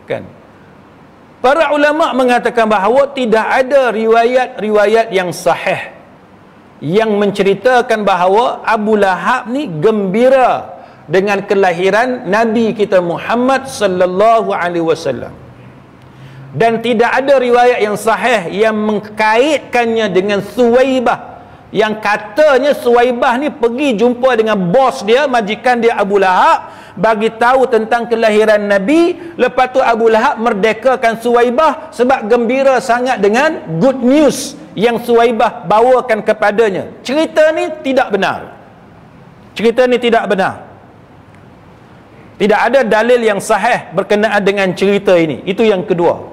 Kan? Para ulama mengatakan bahawa tidak ada riwayat-riwayat yang sahih yang menceritakan bahawa Abu Lahab ni gembira dengan kelahiran Nabi kita Muhammad sallallahu alaihi wasallam. Dan tidak ada riwayat yang sahih yang mengkaitkannya dengan Suwaibah, yang katanya Suwaibah ni pergi jumpa dengan bos dia, majikan dia Abu Lahab, bagi tahu tentang kelahiran Nabi. Lepas tu Abu Lahab merdekakan Suwaibah sebab gembira sangat dengan good news yang Suwaibah bawakan kepadanya. Cerita ni tidak benar. Cerita ni tidak benar. Tidak ada dalil yang sahih berkenaan dengan cerita ini. Itu yang kedua.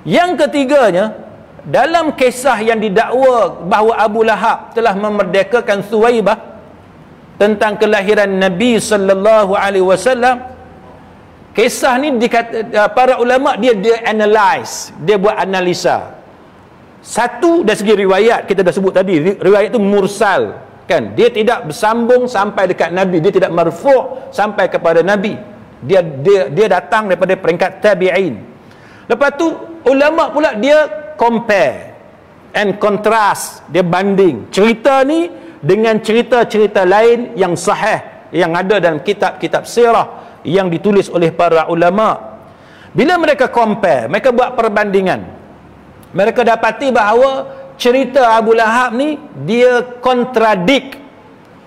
Yang ketiganya, dalam kisah yang didakwa bahawa Abu Lahab telah memerdekakan Suwaibah tentang kelahiran Nabi sallallahu alaihi wasallam, kisah ni para ulama dia analyze, dia buat analisa. Satu, dari segi riwayat, kita dah sebut tadi, riwayat itu mursal, kan? Dia tidak bersambung sampai dekat Nabi, dia tidak marfu' sampai kepada Nabi. Dia datang daripada peringkat tabi'in. Lepas tu ulama pula dia compare and contrast, dia banding cerita ni dengan cerita-cerita lain yang sahih yang ada dalam kitab-kitab sirah yang ditulis oleh para ulama. Bila mereka compare, mereka buat perbandingan, mereka dapati bahawa cerita Abu Lahab ni dia kontradik,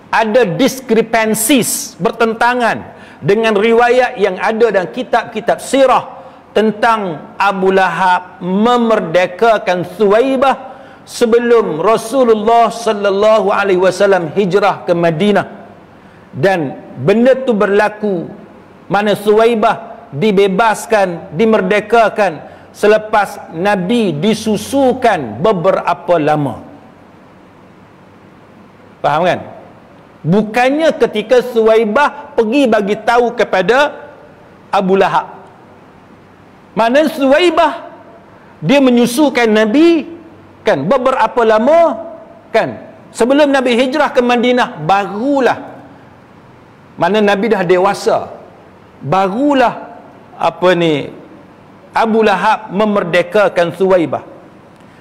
ada discrepancies, bertentangan dengan riwayat yang ada dalam kitab-kitab sirah tentang Abu Lahab memerdekakan Suwaibah sebelum Rasulullah sallallahu alaihi wasallam hijrah ke Madinah. Dan benda tu berlaku mana Suwaibah dibebaskan, dimerdekakan selepas Nabi disusukan beberapa lama. Faham kan? Bukannya ketika Suwaibah pergi bagi tahu kepada Abu Lahab. Mana Suwaibah dia menyusukan Nabi, kan, beberapa lama, kan, sebelum Nabi hijrah ke Madinah, barulah mana Nabi dah dewasa, barulah Abu Lahab memerdekakan Suwaibah.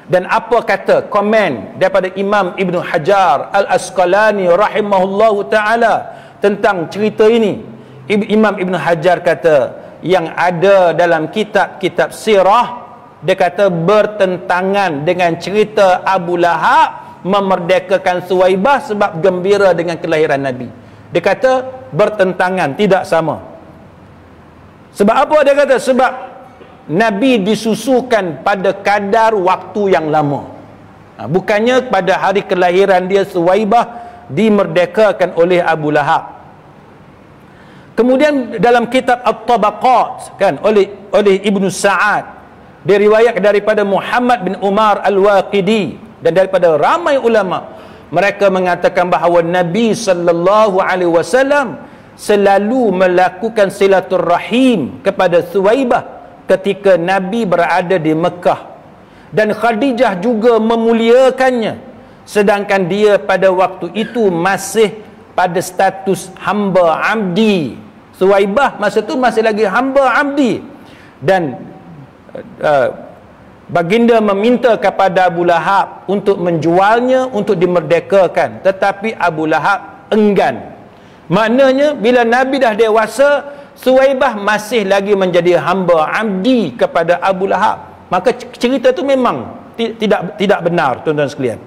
Dan apa kata komen daripada Imam Ibn Hajar Al-Asqalani rahimahullahu ta'ala tentang cerita ini? Imam Ibn Hajar kata, yang ada dalam kitab-kitab sirah, dia kata bertentangan dengan cerita Abu Lahab memerdekakan Suwaibah sebab gembira dengan kelahiran Nabi. Dia kata bertentangan, tidak sama. Sebab apa dia kata? Sebab Nabi disusukan pada kadar waktu yang lama. Bukannya pada hari kelahiran dia Suwaibah dimerdekakan oleh Abu Lahab. Kemudian dalam kitab At-Tabaqat, kan, oleh Ibnu Sa'ad, diriwayat daripada Muhammad bin Umar Al-Waqidi dan daripada ramai ulama, mereka mengatakan bahawa Nabi sallallahu alaihi wasallam selalu melakukan silaturrahim kepada Suwaibah ketika Nabi berada di Mekah, dan Khadijah juga memuliakannya sedangkan dia pada waktu itu masih pada status hamba abdi. Suwaibah masa tu masih lagi hamba abdi. Dan baginda meminta kepada Abu Lahab untuk menjualnya untuk dimerdekakan, tetapi Abu Lahab enggan. Maknanya bila Nabi dah dewasa, Suwaibah masih lagi menjadi hamba abdi kepada Abu Lahab. Maka cerita tu memang tidak benar, tuan-tuan sekalian.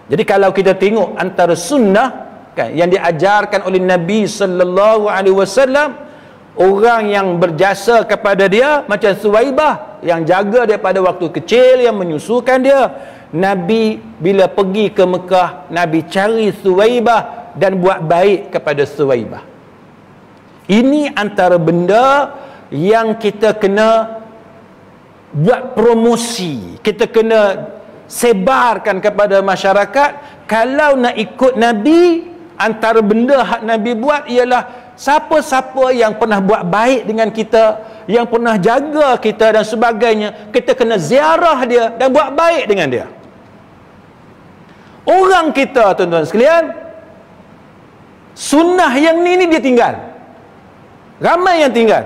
Jadi kalau kita tengok antara sunnah, kan, yang diajarkan oleh Nabi sallallahu alaihi wasallam, orang yang berjasa kepada dia macam Suwaibah, yang jaga dia pada waktu kecil, yang menyusukan dia, Nabi bila pergi ke Mekah, Nabi cari Suwaibah dan buat baik kepada Suwaibah. Ini antara benda yang kita kena buat promosi, kita kena sebarkan kepada masyarakat. Kalau nak ikut Nabi, antara benda hak Nabi buat ialah siapa-siapa yang pernah buat baik dengan kita, yang pernah jaga kita dan sebagainya, kita kena ziarah dia dan buat baik dengan dia. Orang kita, tuan-tuan sekalian, sunnah yang ni dia tinggal. Ramai yang tinggal.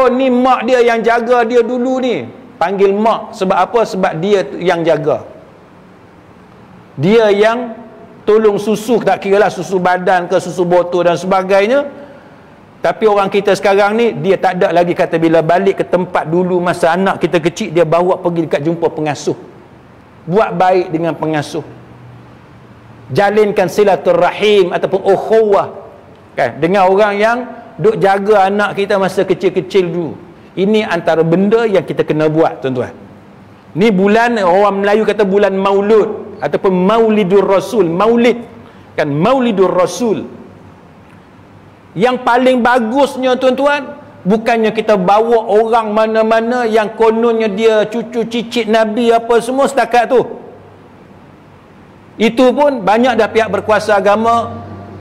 oh ni mak dia yang jaga dia dulu ni. Panggil mak sebab apa? Sebab dia yang jaga, dia yang tolong susu, tak kira lah susu badan ke susu botol dan sebagainya. Tapi orang kita sekarang ni, dia tak ada lagi kata bila balik ke tempat dulu masa anak kita kecil, dia bawa pergi dekat jumpa pengasuh, buat baik dengan pengasuh, jalinkan silaturrahim ataupun ukhuwah kan, dengan orang yang duk jaga anak kita masa kecil-kecil dulu. Ini antara benda yang kita kena buat, tuan-tuan. Ni bulan, orang Melayu kata bulan Maulud ataupun Maulidur Rasul, Maulid kan, Maulidur Rasul. Yang paling bagusnya, tuan-tuan, bukannya kita bawa orang mana-mana yang kononnya dia cucu cicit Nabi apa semua setakat tu. Itu pun banyak dah pihak berkuasa agama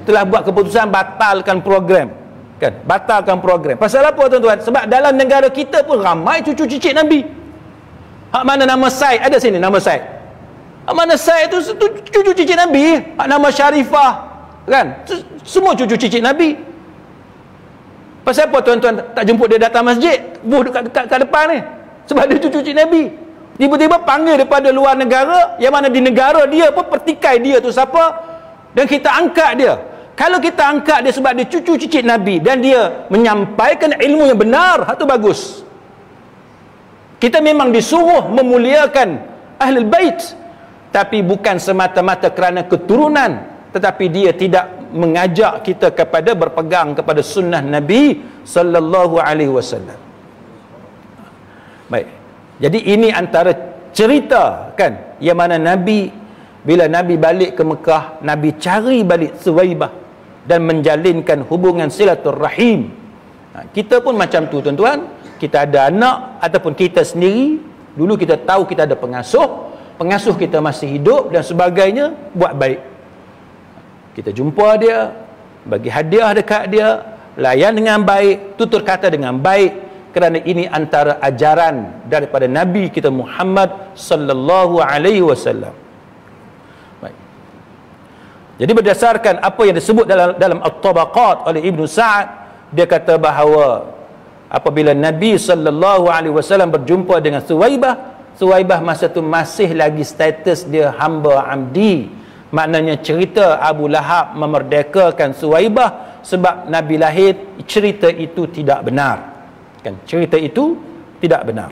telah buat keputusan batalkan program kan, batalkan program. Pasal apa, tuan-tuan? Sebab dalam negara kita pun ramai cucu cicit Nabi. Hak mana nama Said? Ada sini nama Said. Hak mana Said tu cucu cicit Nabi. Hak nama Syarifah kan, semua cucu cicit Nabi. Pasal apa, tuan-tuan, tak jemput dia datang masjid, buh dekat depan ni? Sebab dia cucu cicit Nabi. Tiba-tiba panggil daripada luar negara, yang mana di negara dia pun pertikai dia tu siapa, dan kita angkat dia. Kalau kita angkat dia sebab dia cucu cicit Nabi dan dia menyampaikan ilmu yang benar, itu bagus. Kita memang disuruh memuliakan Ahlul Bait, tapi bukan semata-mata kerana keturunan, tetapi dia tidak mengajak kita kepada berpegang kepada sunnah Nabi sallallahu alaihi wasallam. Baik. Jadi ini antara cerita kan, yang mana Nabi, bila Nabi balik ke Mekah, Nabi cari balik Suwaibah dan menjalinkan hubungan silaturrahim. Kita pun macam tu, tuan-tuan. Kita ada anak ataupun kita sendiri, dulu kita tahu kita ada pengasuh kita masih hidup dan sebagainya, buat baik. Kita jumpa dia, bagi hadiah dekat dia, layan dengan baik, tutur kata dengan baik, kerana ini antara ajaran daripada Nabi kita Muhammad sallallahu alaihi wasallam. Baik. Jadi berdasarkan apa yang disebut dalam At-Tabaqat oleh Ibnu Sa'ad, dia kata bahawa apabila Nabi sallallahu alaihi wasallam berjumpa dengan Suwaibah masa tu masih lagi status dia hamba amdi. Maknanya cerita Abu Lahab memerdekakan Suwaibah sebab Nabi lahir, cerita itu tidak benar kan, cerita itu tidak benar.